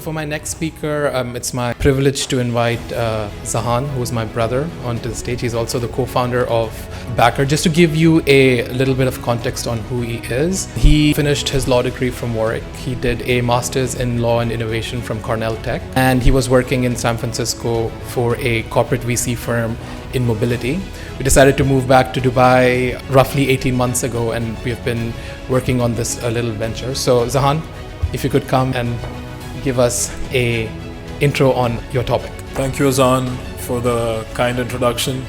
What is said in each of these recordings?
So for my next speaker, it's my privilege to invite Zahan, who is my brother, onto the stage. He's also the co-founder of Backer. Just to give you a little bit of context on who he is, he finished his law degree from Warwick. He did a master's in law and innovation from Cornell Tech, and he was working in San Francisco for a corporate VC firm in mobility. We decided to move back to Dubai roughly 18 months ago, and we have been working on this little venture. So Zahan, if you could come and give us a intro on your topic. Thank you, Azhan, for the kind introduction.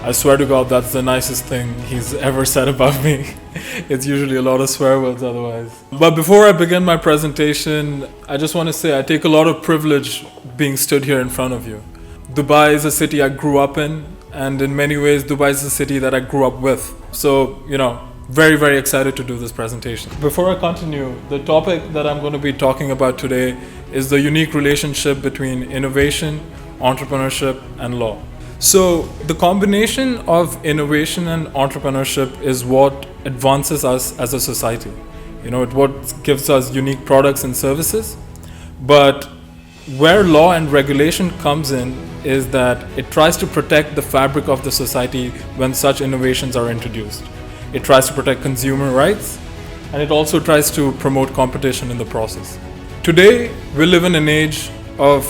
I swear to God, that's the nicest thing he's ever said about me. It's usually a lot of swear words otherwise. But before I begin my presentation, I just want to say I take a lot of privilege being stood here in front of you. Dubai is a city I grew up in, and in many ways, Dubai is a city that I grew up with. So, very, very excited to do this presentation. Before I continue, the topic that I'm going to be talking about today is the unique relationship between innovation, entrepreneurship, and law. So the combination of innovation and entrepreneurship is what advances us as a society. It's what gives us unique products and services. But where law and regulation comes in is that it tries to protect the fabric of the society when such innovations are introduced. It tries to protect consumer rights, and it also tries to promote competition in the process. Today, we live in an age of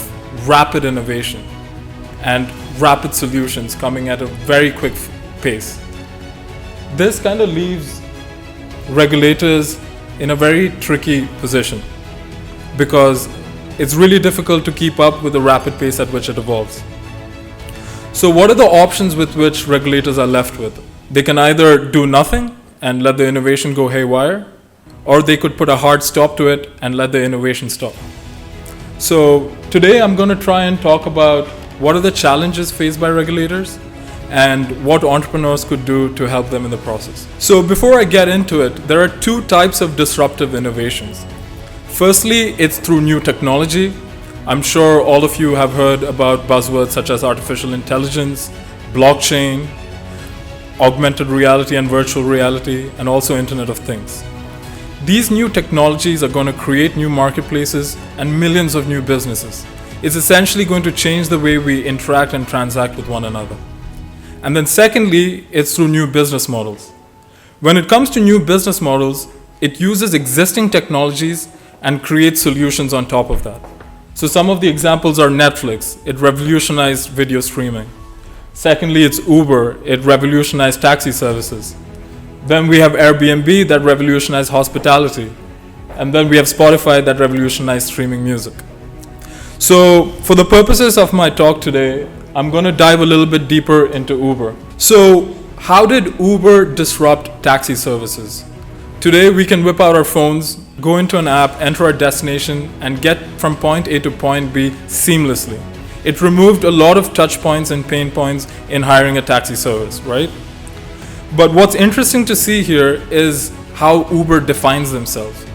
rapid innovation and rapid solutions coming at a very quick pace. This kind of leaves regulators in a very tricky position because it's really difficult to keep up with the rapid pace at which it evolves. So what are the options with which regulators are left with? They can either do nothing and let the innovation go haywire, or they could put a hard stop to it and let the innovation stop. So today I'm going to try and talk about what are the challenges faced by regulators and what entrepreneurs could do to help them in the process. So before I get into it, there are two types of disruptive innovations. Firstly, it's through new technology. I'm sure all of you have heard about buzzwords such as artificial intelligence, blockchain, augmented reality and virtual reality, and also Internet of Things. These new technologies are going to create new marketplaces and millions of new businesses. It's essentially going to change the way we interact and transact with one another. And then secondly, it's through new business models. When it comes to new business models, it uses existing technologies and creates solutions on top of that. So some of the examples are Netflix. It revolutionized video streaming. Secondly, it's Uber. It revolutionized taxi services. Then we have Airbnb that revolutionized hospitality. And then we have Spotify that revolutionized streaming music. So for the purposes of my talk today, I'm going to dive a little bit deeper into Uber. So how did Uber disrupt taxi services? Today we can whip out our phones, go into an app, enter our destination, and get from point A to point B seamlessly. It removed a lot of touch points and pain points in hiring a taxi service, right? But what's interesting to see here is how Uber defines themselves.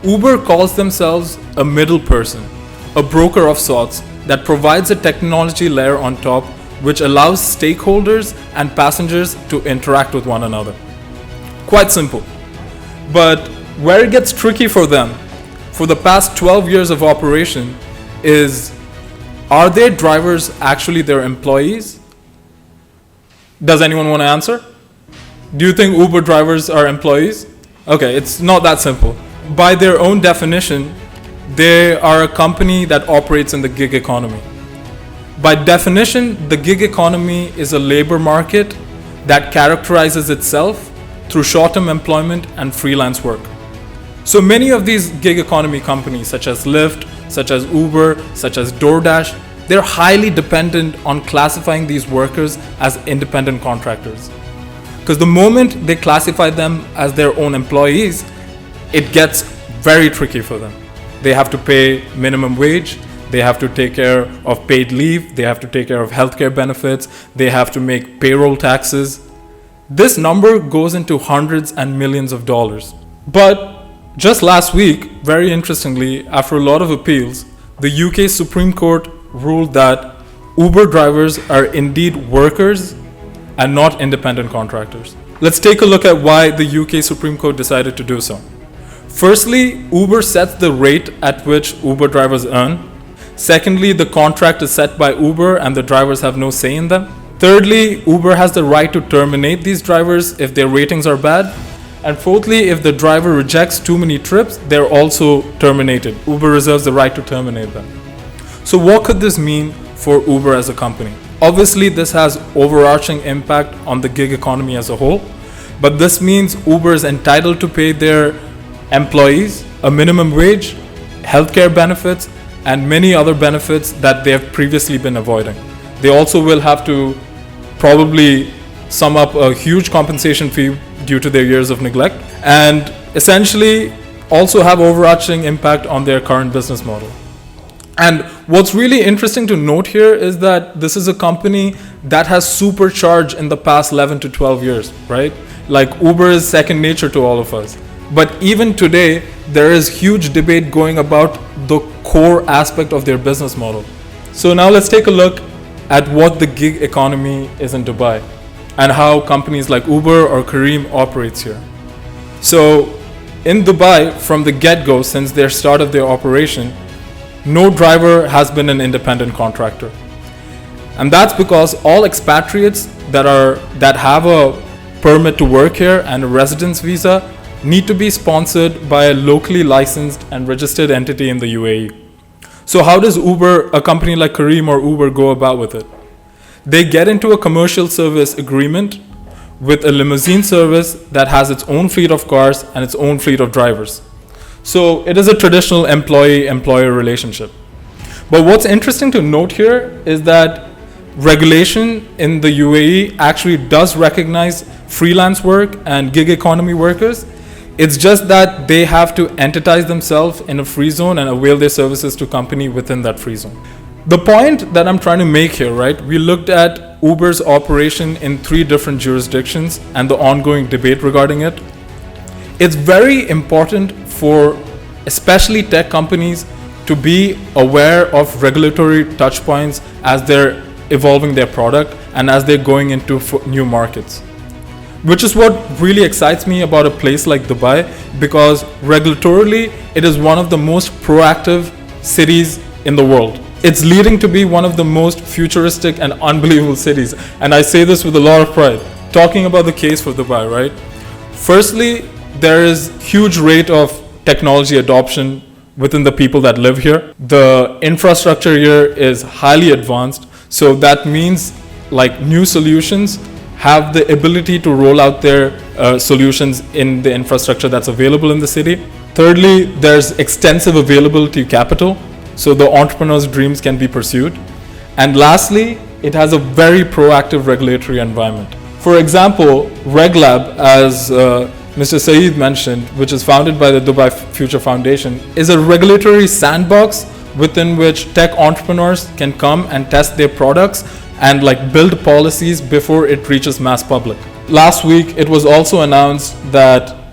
Uber calls themselves a middle person, a broker of sorts that provides a technology layer on top which allows stakeholders and passengers to interact with one another. Quite simple. But where it gets tricky for them, for the past 12 years of operation, is are their drivers actually their employees? Does anyone want to answer? Do you think Uber drivers are employees? Okay, it's not that simple. By their own definition, they are a company that operates in the gig economy. By definition, the gig economy is a labor market that characterizes itself through short-term employment and freelance work. So many of these gig economy companies, such as Lyft, such as Uber, such as DoorDash, they're highly dependent on classifying these workers as independent contractors. Because the moment they classify them as their own employees, it gets very tricky for them. They have to pay minimum wage, they have to take care of paid leave, they have to take care of healthcare benefits, they have to make payroll taxes. This number goes into hundreds and millions of dollars. But just last week, very interestingly, after a lot of appeals, the UK Supreme Court ruled that Uber drivers are indeed workers and not independent contractors. Let's take a look at why the UK Supreme Court decided to do so. Firstly, Uber sets the rate at which Uber drivers earn. Secondly, the contract is set by Uber and the drivers have no say in them. Thirdly, Uber has the right to terminate these drivers if their ratings are bad. And fourthly, if the driver rejects too many trips, they're also terminated. Uber reserves the right to terminate them. So what could this mean for Uber as a company? Obviously, this has overarching impact on the gig economy as a whole, but this means Uber is entitled to pay their employees a minimum wage, healthcare benefits, and many other benefits that they have previously been avoiding. They also will have to probably sum up a huge compensation fee due to their years of neglect, and essentially also have overarching impact on their current business model. And what's really interesting to note here is that this is a company that has supercharged in the past 11 to 12 years, right? Like Uber is second nature to all of us. But even today, there is huge debate going about the core aspect of their business model. So now let's take a look at what the gig economy is in Dubai and how companies like Uber or Careem operates here. So in Dubai, from the get-go, since their start of their operation, no driver has been an independent contractor. And that's because all expatriates that have a permit to work here and a residence visa need to be sponsored by a locally licensed and registered entity in the UAE. So how does Uber, a company like Careem or Uber, go about with it? They get into a commercial service agreement with a limousine service that has its own fleet of cars and its own fleet of drivers. So it is a traditional employee-employer relationship. But what's interesting to note here is that regulation in the UAE actually does recognize freelance work and gig economy workers. It's just that they have to entitize themselves in a free zone and avail their services to company within that free zone. The point that I'm trying to make here, right? We looked at Uber's operation in 3 different jurisdictions and the ongoing debate regarding it. It's very important for especially tech companies to be aware of regulatory touch points as they're evolving their product and as they're going into new markets. Which is what really excites me about a place like Dubai, because regulatorily it is one of the most proactive cities in the world. It's leading to be one of the most futuristic and unbelievable cities. And I say this with a lot of pride. Talking about the case for Dubai, right? Firstly, there is huge rate of technology adoption within the people that live here. The infrastructure here is highly advanced. So that means like new solutions have the ability to roll out their solutions in the infrastructure that's available in the city. Thirdly, there's extensive availability of capital, so the entrepreneur's dreams can be pursued. And lastly, it has a very proactive regulatory environment. For example, RegLab, as Mr. Saeed mentioned, which is founded by the Dubai Future Foundation, is a regulatory sandbox within which tech entrepreneurs can come and test their products and like build policies before it reaches mass public. Last week, it was also announced that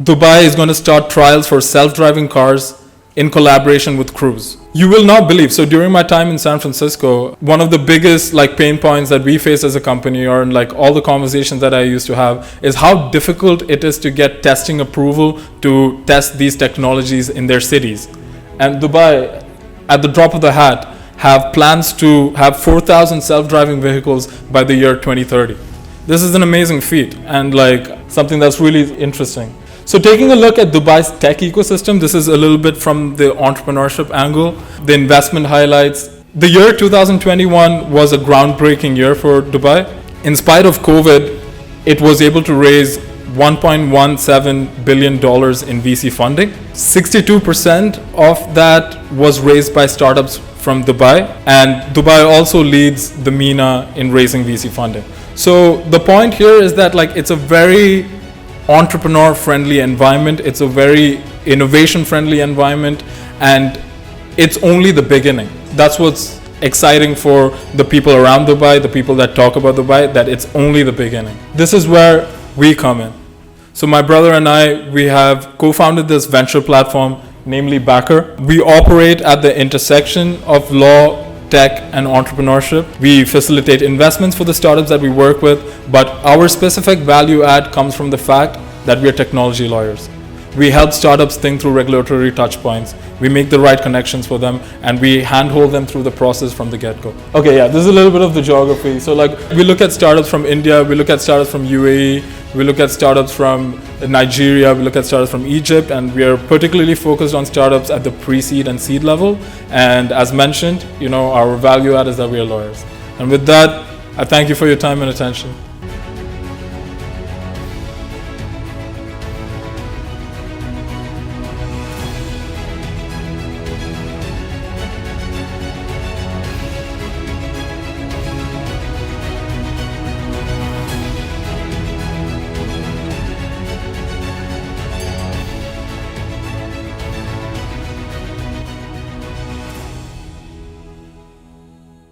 Dubai is going to start trials for self-driving cars in collaboration with Cruise. You will not believe, so during my time in San Francisco, one of the biggest like pain points that we face as a company, or in like all the conversations that I used to have, is how difficult it is to get testing approval to test these technologies in their cities. And Dubai, at the drop of the hat, have plans to have 4,000 self-driving vehicles by the year 2030. This is an amazing feat and like something that's really interesting. So taking a look at Dubai's tech ecosystem, this is a little bit from the entrepreneurship angle, the investment highlights. The year 2021 was a groundbreaking year for Dubai. In spite of COVID, it was able to raise $1.17 billion in VC funding. 62% of that was raised by startups from Dubai, and Dubai also leads the MENA in raising VC funding. So the point here is that like it's a very entrepreneur-friendly environment, it's a very innovation-friendly environment, and it's only the beginning. That's what's exciting for the people around Dubai, the people that talk about Dubai, that it's only the beginning. This is where we come in. So my brother and I, we have co-founded this venture platform, namely Backer. We operate at the intersection of law, tech, and entrepreneurship. We facilitate investments for the startups that we work with, but our specific value add comes from the fact that we are technology lawyers. We help startups think through regulatory touch points. We make the right connections for them, and we handhold them through the process from the get-go. Okay, yeah, this is a little bit of the geography. So like, we look at startups from India, we look at startups from UAE, we look at startups from Nigeria, we look at startups from Egypt, and we are particularly focused on startups at the pre-seed and seed level. And as mentioned, our value add is that we are lawyers. And with that, I thank you for your time and attention.